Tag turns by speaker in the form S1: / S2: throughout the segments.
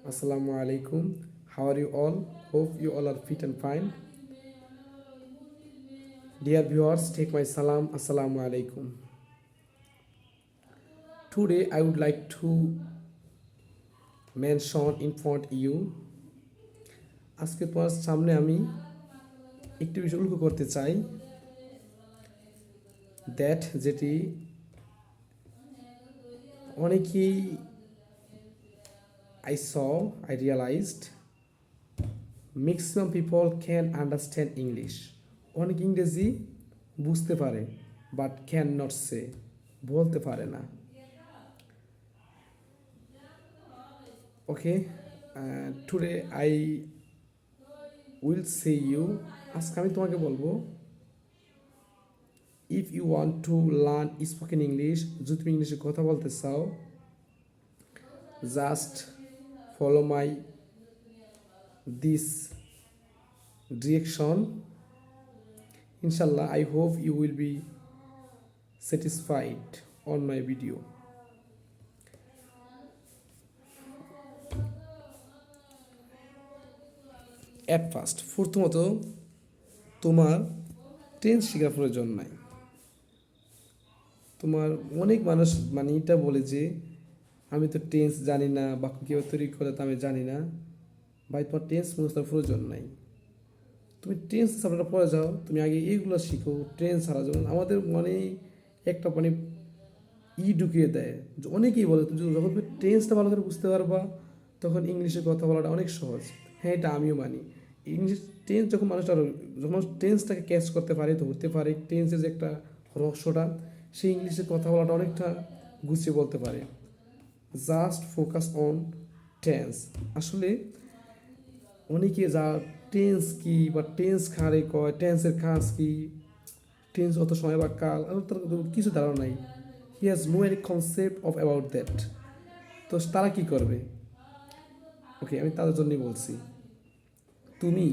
S1: Assalamu alaikum. How are you all? Hope you all are fit and fine. Dear viewers, take my salam. Assalamu alaikum. Today I would like to mention in front you আজকে তোমার সামনে আমি একটি বিষয় উল্লেখ করতে চাই যেটি অনেকেই I realized maximum people can understand English. অনেক ইংরেজি বুঝতে পারে বাট ক্যান নট সে, বলতে পারে না। Okay, today I will say you, আজকে আমি তোমাকে বলবো if you want to learn spoken English, যদি তুমি ইংলিশে কথা বলতে চাও, just follow my this direction. Inshallah, I hope you will be satisfied on my video. At first, প্রথমত তোমার টেন্স শেখার প্রয়োজন নাই। তোমার অনেক মানুষ এটা বলে যে আমি তো টেন্স জানি না, বাক্য কীভাবে তৈরি করে তো আমি জানি না। ভাই, তোমার টেন্স মুখস্থার প্রয়োজন নাই। তুমি টেন্স সাবজেক্টটা পড়ে যাও, তুমি আগে এইগুলো শিখো। টেন্স ছাড়া যেমন আমাদের একটা ঢুকিয়ে দেয়, অনেকেই বলে তুমি যখন তুমি টেন্সটা ভালো করে বুঝতে পারবা তখন ইংলিশে কথা বলাটা অনেক সহজ। হ্যাঁ, এটা আমিও মানি। ইংলিশ টেন্স যখন যখন টেন্সটাকে ক্যাচ করতে পারে, ধরতে পারে, টেন্সের যে একটা রহস্যটা, সেই ইংলিশে কথা বলাটা অনেকটা গুছিয়ে বলতে পারে। Just focus on tense. আসলে অনেকে যা টেন্স কি বা টেন্স খারে কয়, টেন্সের কাজ কি, টেন্স অত সময় বা কাল, তার কিছু ধারণা নাই। He has no any concept of about that. তো তারা কি করবে? ওকে, আমি তাদের জন্যই বলছি, তুমি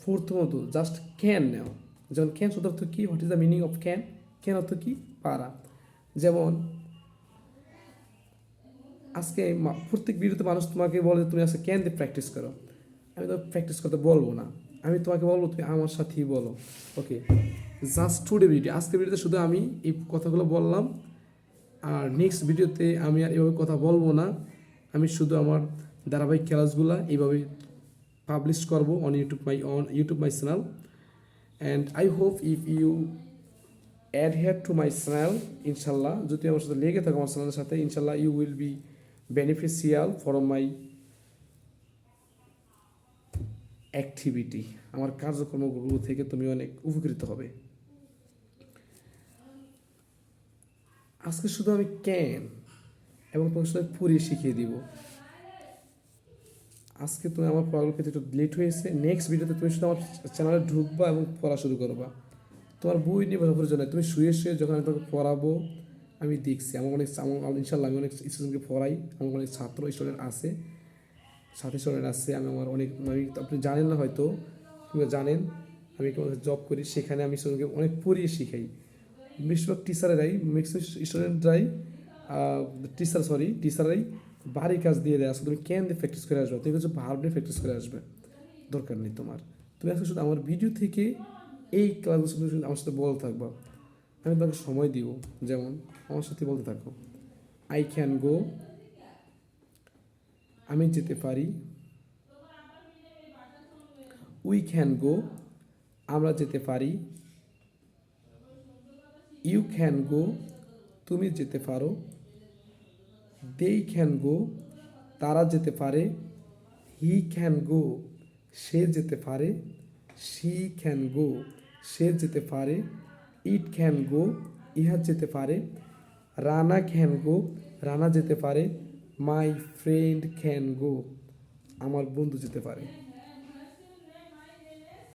S1: প্রথমত জাস্ট ক্যান নাও। যেমন ক্যান শব্দ অর্থ কি? What is the meaning of can? Can অর্থ কি? পারা। যেমন আজকে প্রত্যেক ভিডিওতে মানুষ তোমাকে বলে তুমি আজকে ক্যান দিয়ে প্র্যাকটিস করো। আমি তো প্র্যাকটিস করতে বলবো না, আমি তোমাকে বলবো তুমি আমার সাথেই বলো। ওকে, জাস্ট টুডে ভিডিও, আজকের ভিডিওতে শুধু আমি এই কথাগুলো বললাম, আর নেক্সট ভিডিওতে আমি আর এভাবে কথা বলবো না। আমি শুধু আমার ধারাবাহিক ক্লাসগুলো এইভাবে পাবলিশ করবো on YouTube my channel. And I hope if you adhere to my channel, ইনশাল্লাহ যদি আমার সাথে লেগে থাকো আমার চ্যানেলের সাথে, ইনশাল্লাহ you will be beneficial from my activity. আমার কার্যক্রমগুলো থেকে তুমি অনেক উপকৃত হবে। আজকে শুধু আমি ক্যান এবং তোমার সাথে পুরিয়ে শিখিয়ে দিব। আজকে তুমি আমার পড়াগুলো পেতে একটু লেট হয়েছে। নেক্সট ভিডিওতে তুমি শুধু আমার চ্যানেলে ঢুকবা এবং পড়া শুরু করবা। তোমার বই নিয়ে বোঝার প্রয়োজন নাই। তুমি শুয়ে যখন আমি তোমাকে পড়াবো, আমি দেখছি আমার ইনশাল্লাহ আমি অনেক স্টুডেন্টকে পড়াই। আমার অনেক ছাত্র স্টুডেন্ট আছে, সাথী স্টুডেন্ট আছে। আপনি জানেন না হয়তো, কিংবা জানেন আমি জব করি, সেখানে আমি স্টুডেন্টকে অনেক পড়িয়ে শিখাই। বেশিরভাগ স্টুডেন্টরাই টিচারাই বাড়ির কাজ দিয়ে দেয়। আসলে তুমি ক্যান দিয়ে প্র্যাকটিস করে আসবে, তুমি কিছু ভার্ব দিয়ে প্র্যাকটিস করে আসবে, দরকার নেই তোমার। তুমি আসলে শুধু আমার ভিডিও থেকে এই ক্লাসগুলো শুধু আমার সাথে বলতে থাকবা, আমি তোমাকে সময় দিব। যেমন আমার সাথে বলতে থাকো, আই ক্যান গো, আমি যেতে পারি। উই ক্যান গো, আমরা যেতে পারি। ইউ ক্যান গো, তুমি যেতে পারো। দে ক্যান গো, তারা যেতে পারে। হি ক্যান গো, সে যেতে পারে। শি ক্যান গো, সে যেতে পারে। ইট ক্যান গো, ইহা যেতে পারে। রানা ক্যান গো, রানা যেতে পারে। মাই ফ্রেন্ড ক্যান গো, আমার বন্ধু যেতে পারে।